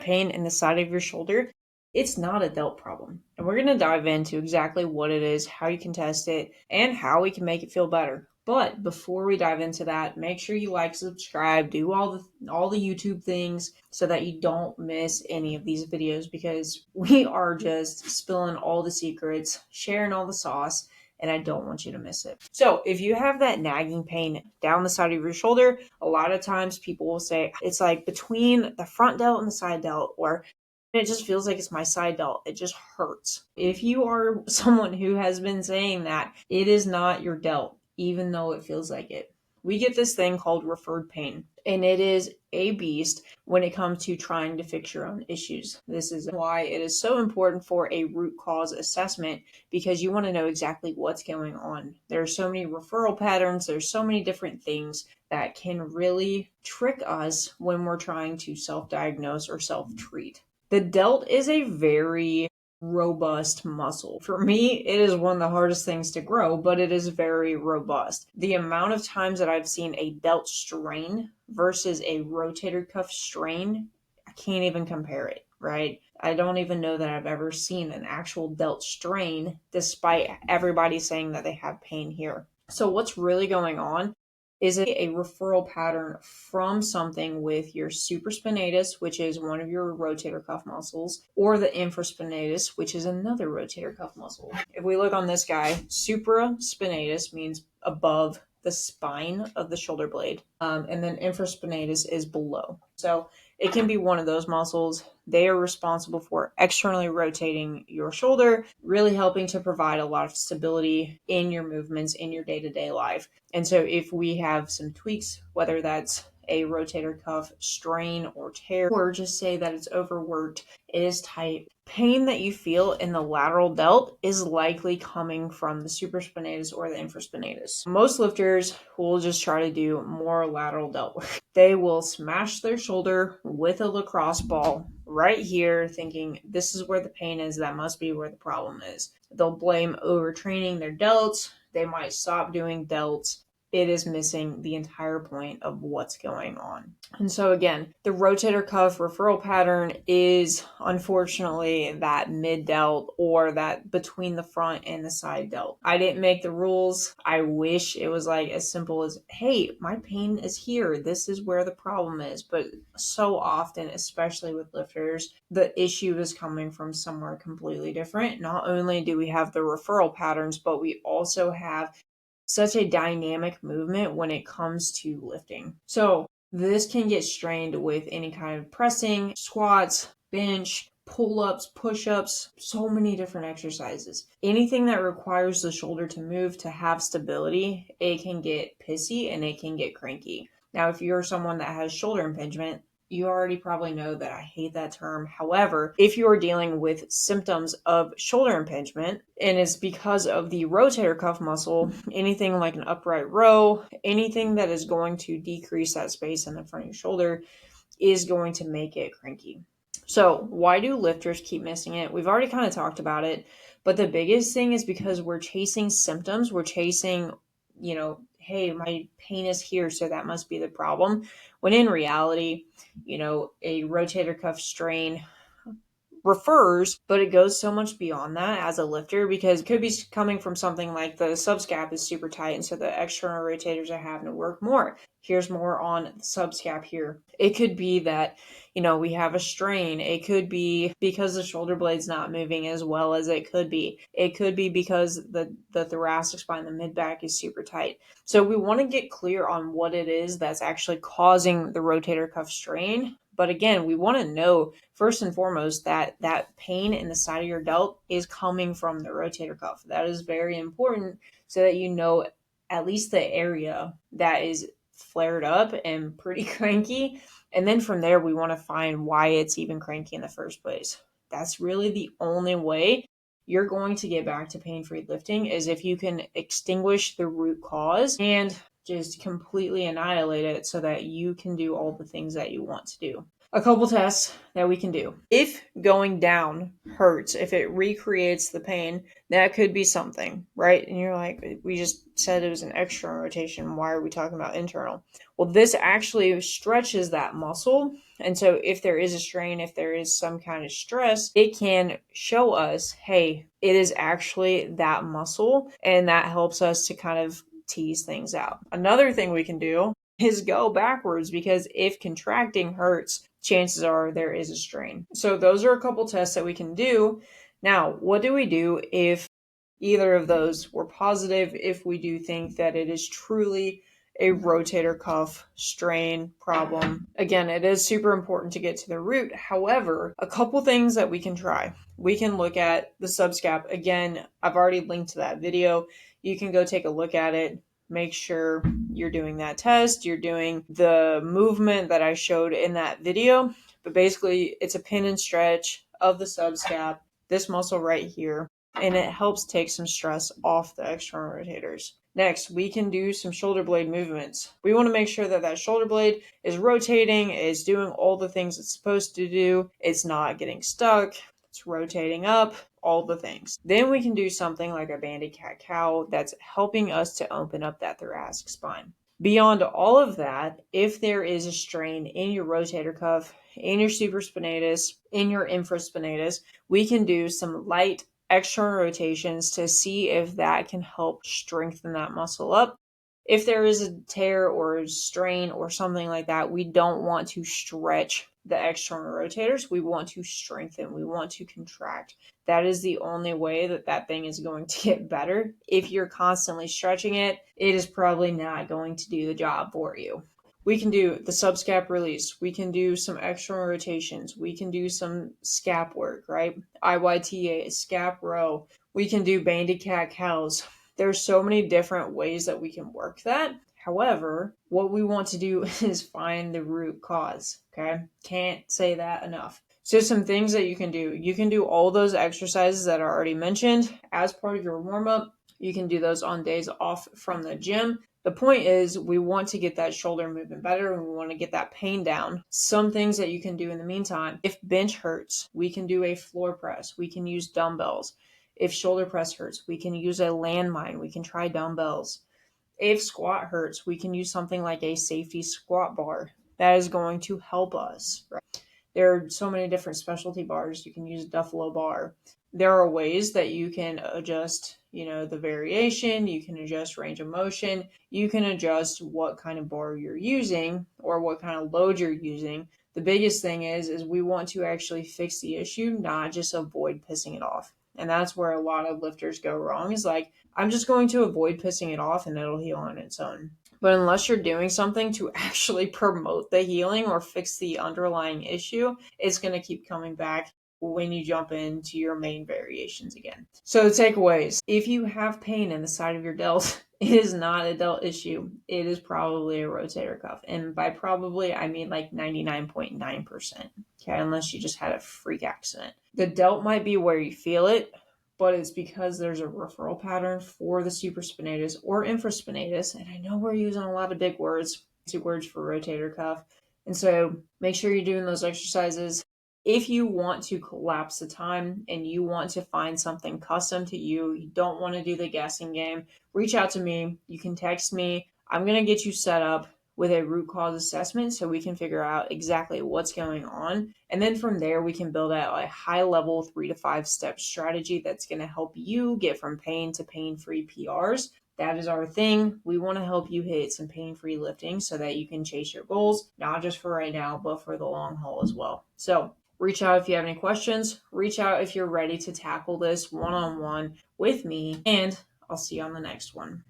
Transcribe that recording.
pain in the side of your shoulder, it's not a delt problem. And we're going to dive into exactly what it is, how you can test it, and how we can make it feel better. But before we dive into that, make sure you like, subscribe, do all the YouTube things so that you don't miss any of these videos, because we are just spilling all the secrets, sharing all the sauce, and I don't want you to miss it. So if you have that nagging pain down the side of your shoulder, a lot of times people will say it's like between the front delt and the side delt, or it just feels like it's my side delt. It just hurts. If you are someone who has been saying that, it is not your delt, even though it feels like it. We get this thing called referred pain, and it is a beast when it comes to trying to fix your own issues. This is why it is so important for a root cause assessment, because you want to know exactly what's going on. There are so many referral patterns. There's so many different things that can really trick us when we're trying to self-diagnose or self-treat. The delt is a very robust muscle. For me, it is one of the hardest things to grow, but it is very robust. The amount of times that I've seen a delt strain versus a rotator cuff strain, I can't even compare it, right? I don't even know that I've ever seen an actual delt strain, despite everybody saying that they have pain here. So what's really going on is a referral pattern from something with your supraspinatus, which is one of your rotator cuff muscles, or the infraspinatus, which is another rotator cuff muscle. If we look on this guy, supraspinatus means above the spine of the shoulder blade, and then infraspinatus is below. So it can be one of those muscles. They are responsible for externally rotating your shoulder, really helping to provide a lot of stability in your movements in your day-to-day life. And so if we have some tweaks, whether that's a rotator cuff strain or tear, or just say that it's overworked, it is tight, pain that you feel in the lateral delt is likely coming from the supraspinatus or the infraspinatus. Most lifters will just try to do more lateral delt work. They will smash their shoulder with a lacrosse ball right here, thinking this is where the pain is, that must be where the problem is. They'll blame overtraining their delts. They might stop doing delts. It is missing the entire point of what's going on. And so again, the rotator cuff referral pattern is unfortunately that mid delt, or that between the front and the side delt. I didn't make the rules. I wish it was like as simple as, hey, my pain is here. This is where the problem is. But so often, especially with lifters, the issue is coming from somewhere completely different. Not only do we have the referral patterns, but we also have such a dynamic movement when it comes to lifting. So this can get strained with any kind of pressing, squats, bench, pull-ups, push-ups, so many different exercises. Anything that requires the shoulder to move to have stability, it can get pissy and it can get cranky. Now, if you're someone that has shoulder impingement, you already probably know that I hate that term. However, if you are dealing with symptoms of shoulder impingement and it's because of the rotator cuff muscle, anything like an upright row, anything that is going to decrease that space in the front of your shoulder is going to make it cranky. So why do lifters keep missing it? We've already kind of talked about it, but the biggest thing is because we're chasing symptoms. We're chasing, hey, my pain is here, so that must be the problem. When in reality, a rotator cuff strain refers, but it goes so much beyond that as a lifter, because it could be coming from something like the subscap is super tight, and so the external rotators are having to work more. Here's more on the subscap here. It could be that, we have a strain. It could be because the shoulder blade's not moving as well as it could be. It could be because the thoracic spine, the mid-back is super tight. So we want to get clear on what it is that's actually causing the rotator cuff strain. But again, we want to know first and foremost that that pain in the side of your delt is coming from the rotator cuff. That is very important, so that you know at least the area that is flared up and pretty cranky. And then from there, we want to find why it's even cranky in the first place. That's really the only way you're going to get back to pain-free lifting, is if you can extinguish the root cause and just completely annihilate it so that you can do all the things that you want to do. A couple tests that we can do. If going down hurts, if it recreates the pain, that could be something, right? And you're like, we just said it was an external rotation. Why are we talking about internal? Well, this actually stretches that muscle. And so if there is a strain, if there is some kind of stress, it can show us, hey, it is actually that muscle. And that helps us to kind of tease things out. Another thing we can do is go backwards, because if contracting hurts, chances are there is a strain. So those are a couple tests that we can do. Now, what do we do if either of those were positive, if we do think that it is truly a rotator cuff strain problem? Again, it is super important to get to the root. However, a couple things that we can try. We can look at the subscap. Again, I've already linked to that video. You can go take a look at it. Make sure you're doing that test, you're doing the movement that I showed in that video. But basically, it's a pin and stretch of the subscap, this muscle right here, and it helps take some stress off the external rotators. Next, we can do some shoulder blade movements. We want to make sure that that shoulder blade is rotating, is doing all the things it's supposed to do, it's not getting stuck, it's rotating up, all the things. Then we can do something like a bandy cat-cow that's helping us to open up that thoracic spine. Beyond all of that, if there is a strain in your rotator cuff, in your supraspinatus, in your infraspinatus, we can do some light external rotations to see if that can help strengthen that muscle up. If there is a tear or a strain or something like that, we don't want to stretch the external rotators. We want to strengthen. We want to contract. That is the only way that that thing is going to get better. If you're constantly stretching it, it is probably not going to do the job for you. We can do the subscap release. We can do some external rotations. We can do some scap work, right? IYTA, scap row. We can do bandy cat cows. There's so many different ways that we can work that. However, what we want to do is find the root cause, okay? Can't say that enough. So some things that you can do. You can do all those exercises that are already mentioned as part of your warm-up. You can do those on days off from the gym. The point is, we want to get that shoulder movement better and we want to get that pain down. Some things that you can do in the meantime. If bench hurts, we can do a floor press. We can use dumbbells. If shoulder press hurts, we can use a landmine. We can try dumbbells. If squat hurts, we can use something like a safety squat bar. That is going to help us, right? There are so many different specialty bars. You can use a Duffalo bar. There are ways that you can adjust, the variation. You can adjust range of motion. You can adjust what kind of bar you're using or what kind of load you're using. The biggest thing is we want to actually fix the issue, not just avoid pissing it off. And that's where a lot of lifters go wrong, is like, I'm just going to avoid pissing it off and it'll heal on its own. But unless you're doing something to actually promote the healing or fix the underlying issue, it's going to keep coming back when you jump into your main variations again. So the takeaways: if you have pain in the side of your delt, it is not a delt issue. It is probably a rotator cuff. And by probably, I mean like 99.9%. Okay, unless you just had a freak accident. The delt might be where you feel it, but it's because there's a referral pattern for the supraspinatus or infraspinatus. And I know we're using a lot of big words for rotator cuff. And so make sure you're doing those exercises. If you want to collapse the time and you want to find something custom to you, you don't want to do the guessing game, reach out to me. You can text me. I'm going to get you set up with a root cause assessment so we can figure out exactly what's going on. And then from there, we can build out a high level 3 to 5 step strategy that's going to help you get from pain to pain-free PRs. That is our thing. We want to help you hit some pain-free lifting so that you can chase your goals, not just for right now, but for the long haul as well. So reach out if you have any questions. Reach out if you're ready to tackle this one-on-one with me, and I'll see you on the next one.